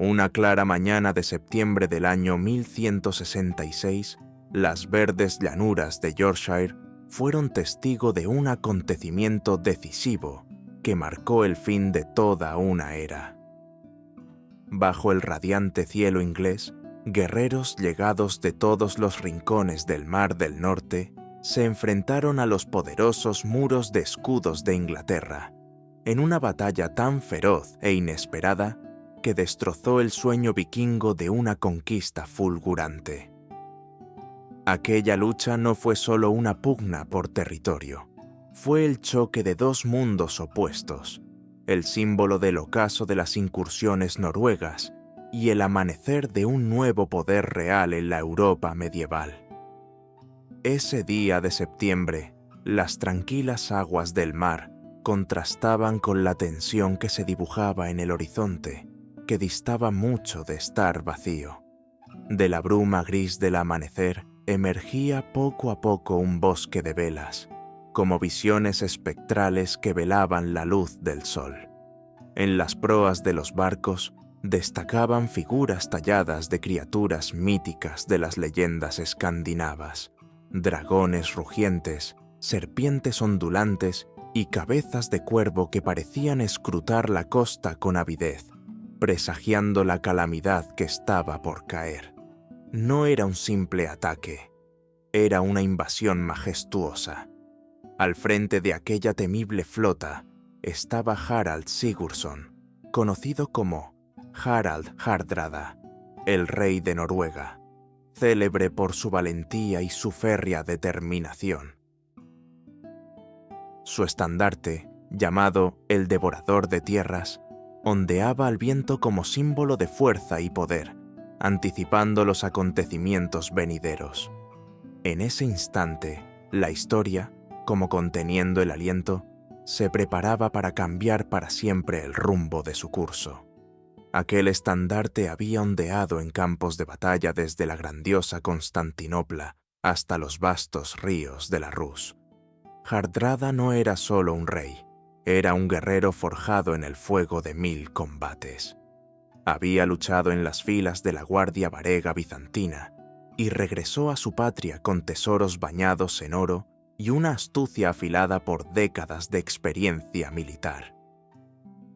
Una clara mañana de septiembre del año 1166, las verdes llanuras de Yorkshire fueron testigo de un acontecimiento decisivo que marcó el fin de toda una era. Bajo el radiante cielo inglés, guerreros llegados de todos los rincones del Mar del Norte se enfrentaron a los poderosos muros de escudos de Inglaterra, en una batalla tan feroz e inesperada que destrozó el sueño vikingo de una conquista fulgurante. Aquella lucha no fue solo una pugna por territorio, fue el choque de dos mundos opuestos, el símbolo del ocaso de las incursiones noruegas y el amanecer de un nuevo poder real en la Europa medieval. Ese día de septiembre, las tranquilas aguas del mar contrastaban con la tensión que se dibujaba en el horizonte, que distaba mucho de estar vacío. De la bruma gris del amanecer emergía poco a poco un bosque de velas, como visiones espectrales que velaban la luz del sol. En las proas de los barcos destacaban figuras talladas de criaturas míticas de las leyendas escandinavas, dragones rugientes, serpientes ondulantes y cabezas de cuervo que parecían escrutar la costa con avidez, presagiando la calamidad que estaba por caer. No era un simple ataque, era una invasión majestuosa. Al frente de aquella temible flota estaba Harald Sigurdsson, conocido como Harald Hardrada, el rey de Noruega, célebre por su valentía y su férrea determinación. Su estandarte, llamado el Devorador de Tierras, ondeaba al viento como símbolo de fuerza y poder, anticipando los acontecimientos venideros. En ese instante, la historia, como conteniendo el aliento, se preparaba para cambiar para siempre el rumbo de su curso. Aquel estandarte había ondeado en campos de batalla desde la grandiosa Constantinopla hasta los vastos ríos de la Rus. Hardrada no era solo un rey, era un guerrero forjado en el fuego de 1000 combates. Había luchado en las filas de la Guardia Varega bizantina y regresó a su patria con tesoros bañados en oro y una astucia afilada por décadas de experiencia militar.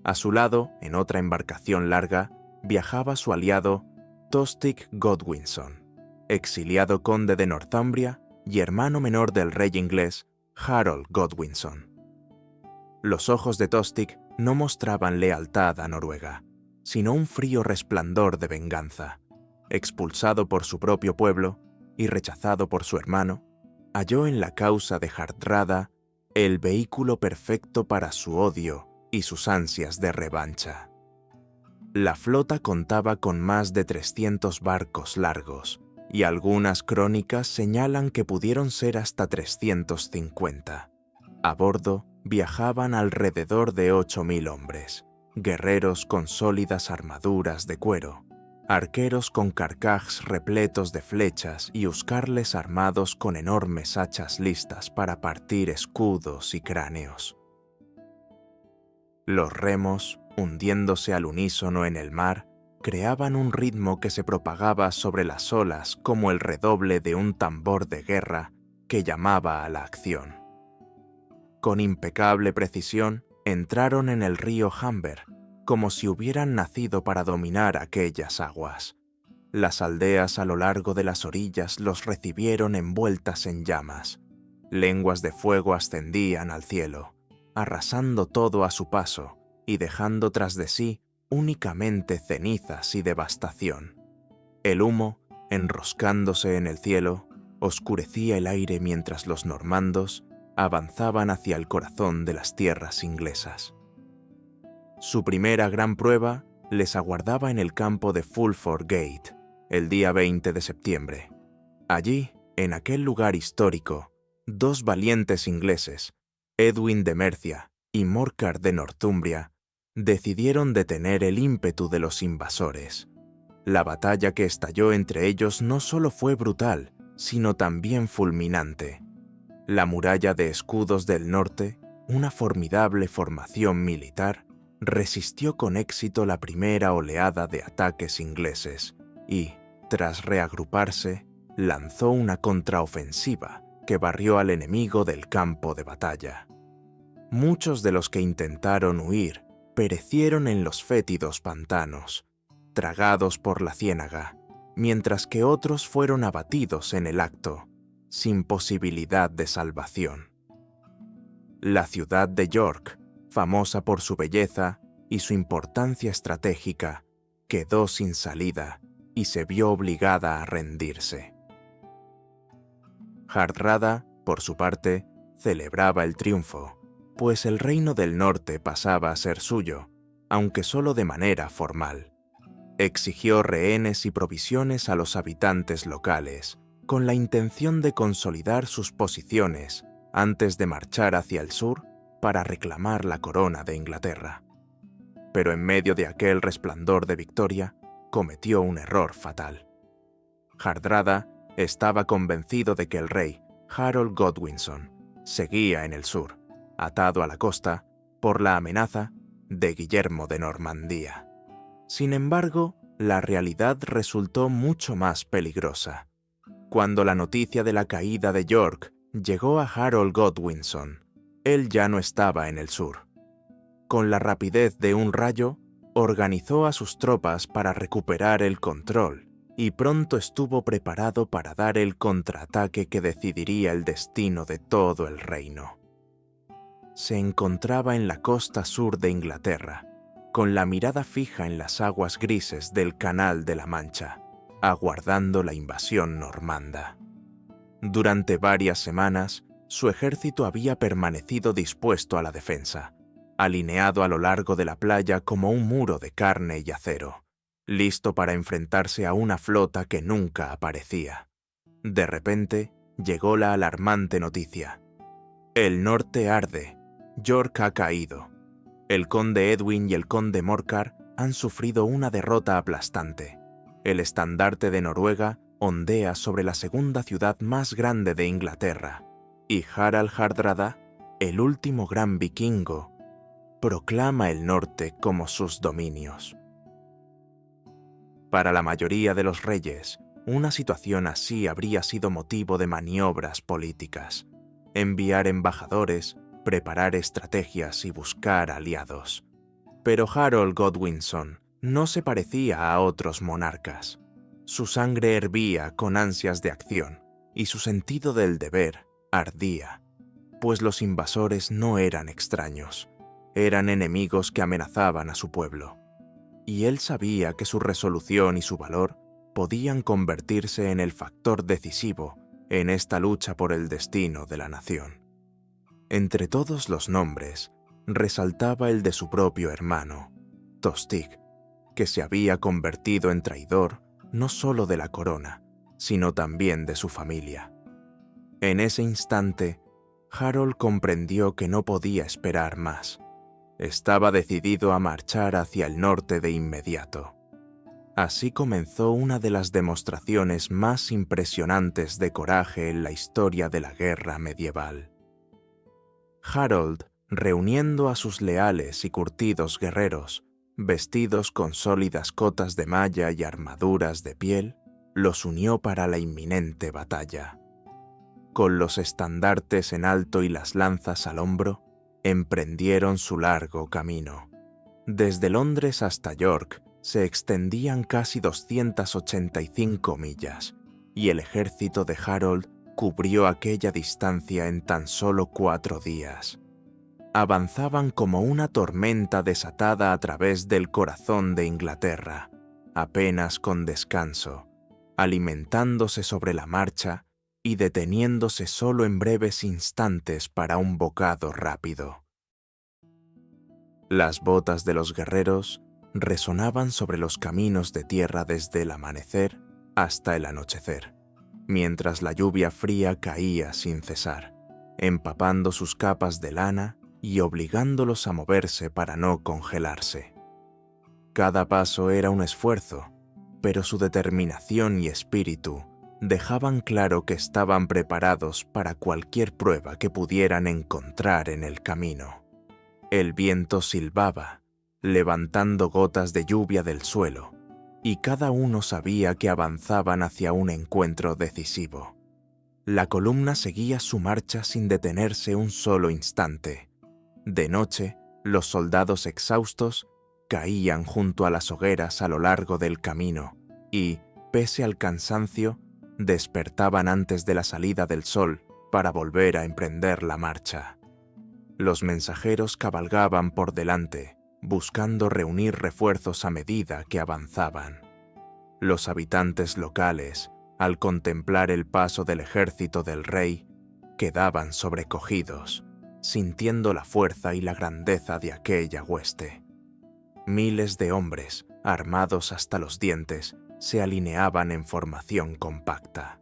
A su lado, en otra embarcación larga, viajaba su aliado Tostig Godwinson, exiliado conde de Northumbria y hermano menor del rey inglés Harold Godwinson. Los ojos de Tostig no mostraban lealtad a Noruega, sino un frío resplandor de venganza. Expulsado por su propio pueblo y rechazado por su hermano, halló en la causa de Hardrada el vehículo perfecto para su odio y sus ansias de revancha. La flota contaba con más de 300 barcos largos, y algunas crónicas señalan que pudieron ser hasta 350. A bordo viajaban alrededor de 8000 hombres, guerreros con sólidas armaduras de cuero, arqueros con carcajes repletos de flechas y huscarles armados con enormes hachas listas para partir escudos y cráneos. Los remos, hundiéndose al unísono en el mar, creaban un ritmo que se propagaba sobre las olas como el redoble de un tambor de guerra que llamaba a la acción. Con impecable precisión, entraron en el río Humber, como si hubieran nacido para dominar aquellas aguas. Las aldeas a lo largo de las orillas los recibieron envueltas en llamas. Lenguas de fuego ascendían al cielo, arrasando todo a su paso y dejando tras de sí únicamente cenizas y devastación. El humo, enroscándose en el cielo, oscurecía el aire mientras los normandos avanzaban hacia el corazón de las tierras inglesas. Su primera gran prueba les aguardaba en el campo de Fulford Gate, el día 20 de septiembre. Allí, en aquel lugar histórico, dos valientes ingleses, Edwin de Mercia y Morcar de Northumbria, decidieron detener el ímpetu de los invasores. La batalla que estalló entre ellos no solo fue brutal, sino también fulminante. La muralla de escudos del norte, una formidable formación militar, resistió con éxito la primera oleada de ataques ingleses y, tras reagruparse, lanzó una contraofensiva que barrió al enemigo del campo de batalla. Muchos de los que intentaron huir perecieron en los fétidos pantanos, tragados por la ciénaga, mientras que otros fueron abatidos en el acto, sin posibilidad de salvación. La ciudad de York, famosa por su belleza y su importancia estratégica, quedó sin salida y se vio obligada a rendirse. Hardrada, por su parte, celebraba el triunfo, pues el reino del norte pasaba a ser suyo, aunque solo de manera formal. Exigió rehenes y provisiones a los habitantes locales, con la intención de consolidar sus posiciones antes de marchar hacia el sur para reclamar la corona de Inglaterra. Pero en medio de aquel resplandor de victoria, cometió un error fatal. Hardrada estaba convencido de que el rey, Harold Godwinson, seguía en el sur, atado a la costa por la amenaza de Guillermo de Normandía. Sin embargo, la realidad resultó mucho más peligrosa. Cuando la noticia de la caída de York llegó a Harold Godwinson, él ya no estaba en el sur. Con la rapidez de un rayo, organizó a sus tropas para recuperar el control y pronto estuvo preparado para dar el contraataque que decidiría el destino de todo el reino. Se encontraba en la costa sur de Inglaterra, con la mirada fija en las aguas grises del Canal de la Mancha, aguardando la invasión normanda. Durante varias semanas, su ejército había permanecido dispuesto a la defensa, alineado a lo largo de la playa como un muro de carne y acero, listo para enfrentarse a una flota que nunca aparecía. De repente, llegó la alarmante noticia. El norte arde, York ha caído. El conde Edwin y el conde Morcar han sufrido una derrota aplastante. El estandarte de Noruega ondea sobre la segunda ciudad más grande de Inglaterra, y Harald Hardrada, el último gran vikingo, proclama el norte como sus dominios. Para la mayoría de los reyes, una situación así habría sido motivo de maniobras políticas, enviar embajadores, preparar estrategias y buscar aliados. Pero Harold Godwinson no se parecía a otros monarcas. Su sangre hervía con ansias de acción y su sentido del deber ardía, pues los invasores no eran extraños, eran enemigos que amenazaban a su pueblo. Y él sabía que su resolución y su valor podían convertirse en el factor decisivo en esta lucha por el destino de la nación. Entre todos los nombres, resaltaba el de su propio hermano, Tostig, que se había convertido en traidor no solo de la corona, sino también de su familia. En ese instante, Harold comprendió que no podía esperar más. Estaba decidido a marchar hacia el norte de inmediato. Así comenzó una de las demostraciones más impresionantes de coraje en la historia de la guerra medieval. Harold, reuniendo a sus leales y curtidos guerreros, vestidos con sólidas cotas de malla y armaduras de piel, los unió para la inminente batalla. Con los estandartes en alto y las lanzas al hombro, emprendieron su largo camino. Desde Londres hasta York se extendían casi 285 millas, y el ejército de Harold cubrió aquella distancia en tan solo 4 días. Avanzaban como una tormenta desatada a través del corazón de Inglaterra, apenas con descanso, alimentándose sobre la marcha y deteniéndose solo en breves instantes para un bocado rápido. Las botas de los guerreros resonaban sobre los caminos de tierra desde el amanecer hasta el anochecer, mientras la lluvia fría caía sin cesar, empapando sus capas de lana y obligándolos a moverse para no congelarse. Cada paso era un esfuerzo, pero su determinación y espíritu dejaban claro que estaban preparados para cualquier prueba que pudieran encontrar en el camino. El viento silbaba, levantando gotas de lluvia del suelo, y cada uno sabía que avanzaban hacia un encuentro decisivo. La columna seguía su marcha sin detenerse un solo instante. De noche, los soldados exhaustos caían junto a las hogueras a lo largo del camino y, pese al cansancio, despertaban antes de la salida del sol para volver a emprender la marcha. Los mensajeros cabalgaban por delante, buscando reunir refuerzos a medida que avanzaban. Los habitantes locales, al contemplar el paso del ejército del rey, quedaban sobrecogidos, sintiendo la fuerza y la grandeza de aquella hueste. Miles de hombres, armados hasta los dientes, se alineaban en formación compacta.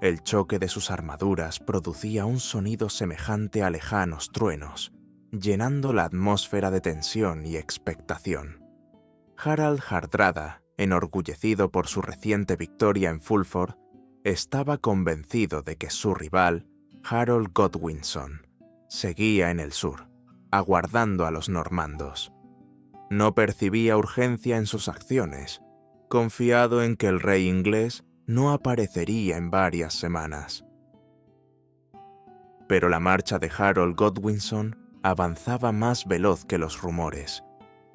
El choque de sus armaduras producía un sonido semejante a lejanos truenos, llenando la atmósfera de tensión y expectación. Harald Hardrada, enorgullecido por su reciente victoria en Fulford, estaba convencido de que su rival, Harold Godwinson, seguía en el sur, aguardando a los normandos. No percibía urgencia en sus acciones, confiado en que el rey inglés no aparecería en varias semanas. Pero la marcha de Harold Godwinson avanzaba más veloz que los rumores.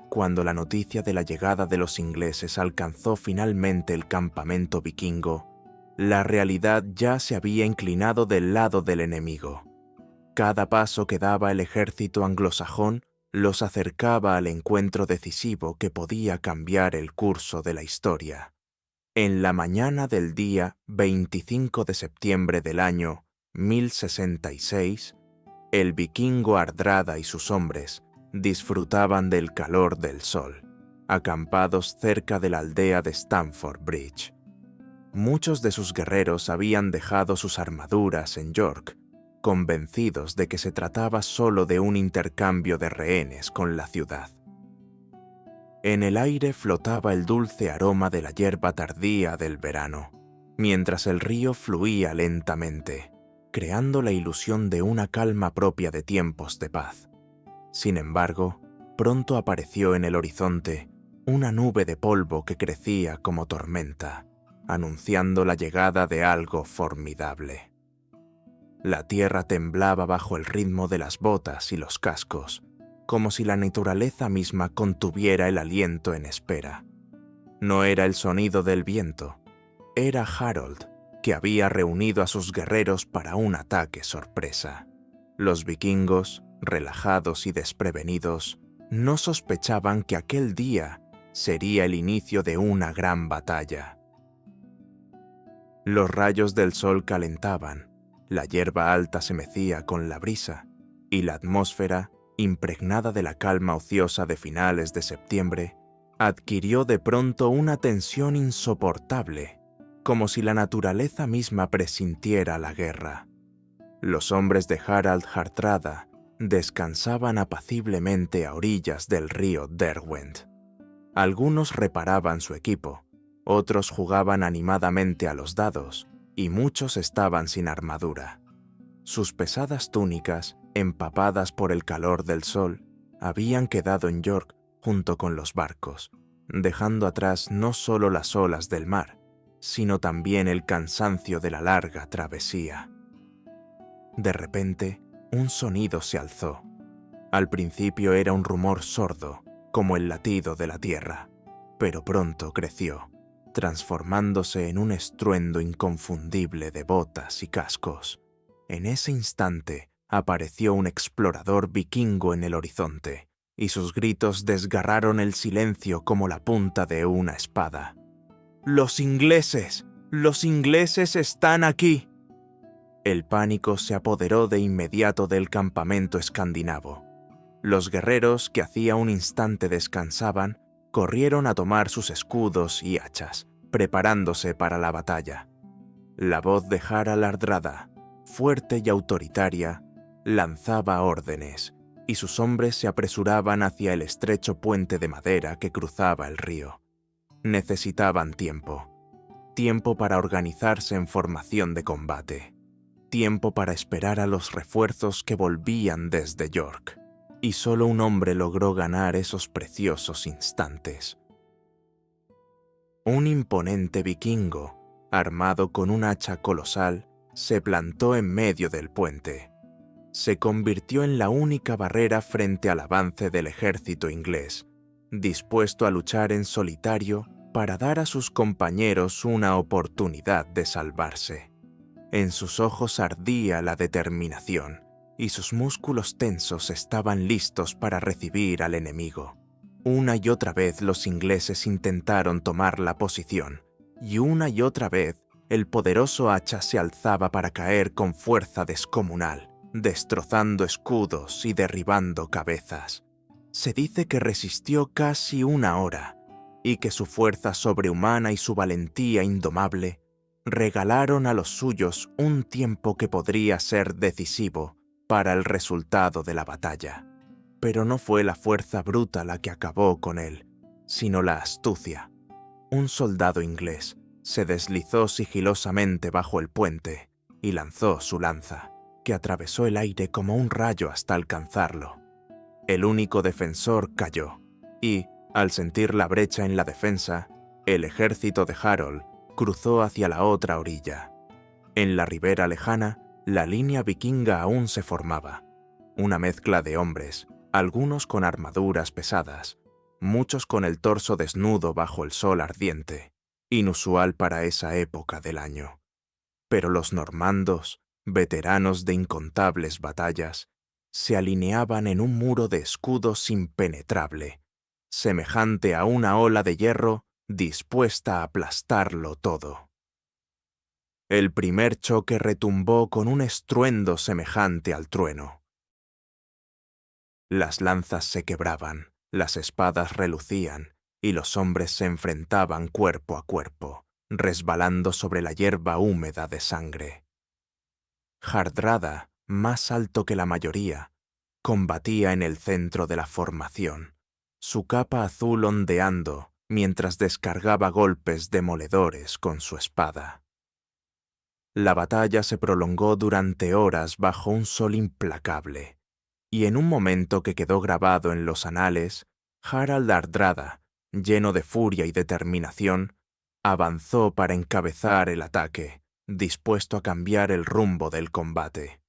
Cuando la noticia de la llegada de los ingleses alcanzó finalmente el campamento vikingo, la realidad ya se había inclinado del lado del enemigo. Cada paso que daba el ejército anglosajón los acercaba al encuentro decisivo que podía cambiar el curso de la historia. En la mañana del día 25 de septiembre del año 1066, el vikingo Hardrada y sus hombres disfrutaban del calor del sol, acampados cerca de la aldea de Stamford Bridge. Muchos de sus guerreros habían dejado sus armaduras en York, convencidos de que se trataba solo de un intercambio de rehenes con la ciudad. En el aire flotaba el dulce aroma de la hierba tardía del verano, mientras el río fluía lentamente, creando la ilusión de una calma propia de tiempos de paz. Sin embargo, pronto apareció en el horizonte una nube de polvo que crecía como tormenta, anunciando la llegada de algo formidable. La tierra temblaba bajo el ritmo de las botas y los cascos, como si la naturaleza misma contuviera el aliento en espera. No era el sonido del viento, era Harold, que había reunido a sus guerreros para un ataque sorpresa. Los vikingos, relajados y desprevenidos, no sospechaban que aquel día sería el inicio de una gran batalla. Los rayos del sol calentaban, la hierba alta se mecía con la brisa, y la atmósfera, impregnada de la calma ociosa de finales de septiembre, adquirió de pronto una tensión insoportable, como si la naturaleza misma presintiera la guerra. Los hombres de Harald Hardrada descansaban apaciblemente a orillas del río Derwent. Algunos reparaban su equipo, otros jugaban animadamente a los dados, y muchos estaban sin armadura. Sus pesadas túnicas, empapadas por el calor del sol, habían quedado en York junto con los barcos, dejando atrás no solo las olas del mar, sino también el cansancio de la larga travesía. De repente, un sonido se alzó. Al principio era un rumor sordo, como el latido de la tierra, pero pronto creció, transformándose en un estruendo inconfundible de botas y cascos. En ese instante apareció un explorador vikingo en el horizonte, y sus gritos desgarraron el silencio como la punta de una espada. ¡Los ingleses! ¡Los ingleses están aquí! El pánico se apoderó de inmediato del campamento escandinavo. Los guerreros, que hacía un instante descansaban, corrieron a tomar sus escudos y hachas, preparándose para la batalla. La voz de Harald Hardrada, fuerte y autoritaria, lanzaba órdenes, y sus hombres se apresuraban hacia el estrecho puente de madera que cruzaba el río. Necesitaban tiempo para organizarse en formación de combate, tiempo para esperar a los refuerzos que volvían desde York. y solo un hombre logró ganar esos preciosos instantes. Un imponente vikingo, armado con un hacha colosal, se plantó en medio del puente. Se convirtió en la única barrera frente al avance del ejército inglés, dispuesto a luchar en solitario para dar a sus compañeros una oportunidad de salvarse. En sus ojos ardía la determinación, y sus músculos tensos estaban listos para recibir al enemigo. Una y otra vez los ingleses intentaron tomar la posición, y una y otra vez el poderoso hacha se alzaba para caer con fuerza descomunal, destrozando escudos y derribando cabezas. Se dice que resistió casi 1 hora, y que su fuerza sobrehumana y su valentía indomable regalaron a los suyos un tiempo que podría ser decisivo para el resultado de la batalla. Pero no fue la fuerza bruta la que acabó con él, sino la astucia. Un soldado inglés se deslizó sigilosamente bajo el puente y lanzó su lanza, que atravesó el aire como un rayo hasta alcanzarlo. El único defensor cayó, y, al sentir la brecha en la defensa, el ejército de Harold cruzó hacia la otra orilla. En la ribera lejana, la línea vikinga aún se formaba, una mezcla de hombres, algunos con armaduras pesadas, muchos con el torso desnudo bajo el sol ardiente, inusual para esa época del año. Pero los normandos, veteranos de incontables batallas, se alineaban en un muro de escudos impenetrable, semejante a una ola de hierro dispuesta a aplastarlo todo. El primer choque retumbó con un estruendo semejante al trueno. Las lanzas se quebraban, las espadas relucían, y los hombres se enfrentaban cuerpo a cuerpo, resbalando sobre la hierba húmeda de sangre. Hardrada, más alto que la mayoría, combatía en el centro de la formación, su capa azul ondeando mientras descargaba golpes demoledores con su espada. La batalla se prolongó durante horas bajo un sol implacable, y en un momento que quedó grabado en los anales, Harald Hardrada, lleno de furia y determinación, avanzó para encabezar el ataque, dispuesto a cambiar el rumbo del combate.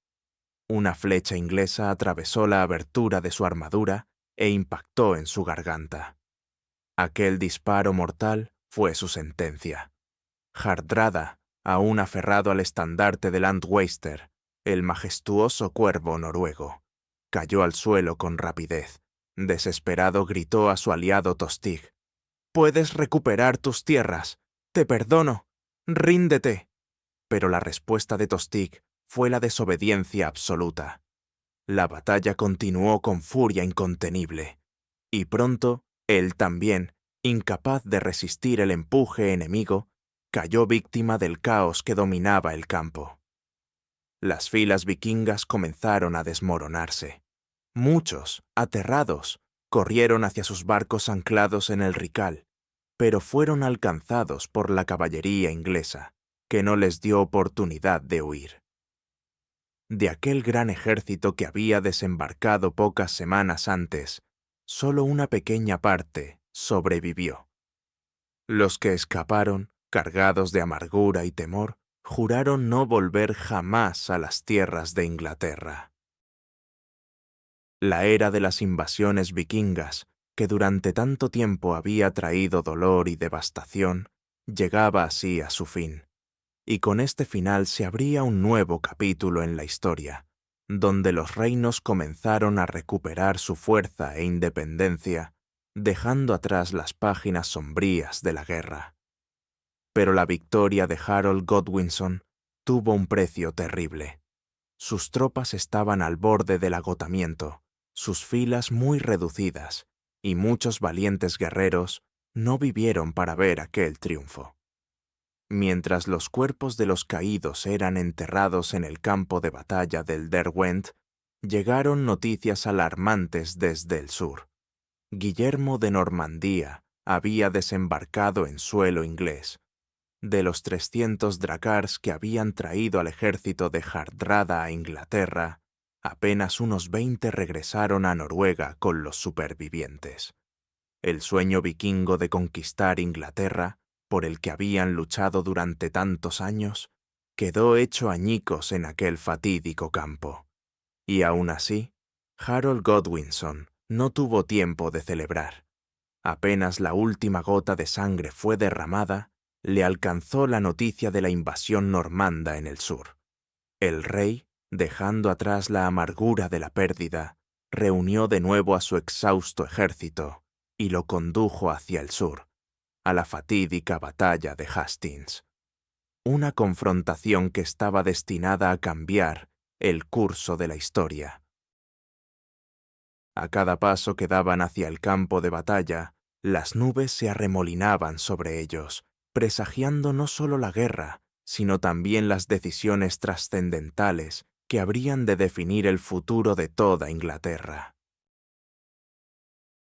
Una flecha inglesa atravesó la abertura de su armadura e impactó en su garganta. Aquel disparo mortal fue su sentencia. Hardrada, aún aferrado al estandarte de Landweister, el majestuoso cuervo noruego, cayó al suelo con rapidez. Desesperado gritó a su aliado Tostig: «¡Puedes recuperar tus tierras! ¡Te perdono! ¡Ríndete!». Pero la respuesta de Tostig fue la desobediencia absoluta. La batalla continuó con furia incontenible, y pronto, él también, incapaz de resistir el empuje enemigo, cayó víctima del caos que dominaba el campo. Las filas vikingas comenzaron a desmoronarse. Muchos, aterrados, corrieron hacia sus barcos anclados en el Riccal, pero fueron alcanzados por la caballería inglesa, que no les dio oportunidad de huir. De aquel gran ejército que había desembarcado pocas semanas antes, solo una pequeña parte sobrevivió. Los que escaparon, cargados de amargura y temor, juraron no volver jamás a las tierras de Inglaterra. La era de las invasiones vikingas, que durante tanto tiempo había traído dolor y devastación, llegaba así a su fin. Y con este final se abría un nuevo capítulo en la historia, donde los reinos comenzaron a recuperar su fuerza e independencia, dejando atrás las páginas sombrías de la guerra. Pero la victoria de Harold Godwinson tuvo un precio terrible. Sus tropas estaban al borde del agotamiento, sus filas muy reducidas, y muchos valientes guerreros no vivieron para ver aquel triunfo. Mientras los cuerpos de los caídos eran enterrados en el campo de batalla del Derwent, llegaron noticias alarmantes desde el sur. Guillermo de Normandía había desembarcado en suelo inglés. De los 300 dracars que habían traído al ejército de Hardrada a Inglaterra, apenas unos 20 regresaron a Noruega con los supervivientes. El sueño vikingo de conquistar Inglaterra, por el que habían luchado durante tantos años, quedó hecho añicos en aquel fatídico campo. Y aún así, Harold Godwinson no tuvo tiempo de celebrar. Apenas la última gota de sangre fue derramada, le alcanzó la noticia de la invasión normanda en el sur. El rey, dejando atrás la amargura de la pérdida, reunió de nuevo a su exhausto ejército y lo condujo hacia el sur, a la fatídica batalla de Hastings. Una confrontación que estaba destinada a cambiar el curso de la historia. A cada paso que daban hacia el campo de batalla, las nubes se arremolinaban sobre ellos, presagiando no solo la guerra, sino también las decisiones trascendentales que habrían de definir el futuro de toda Inglaterra.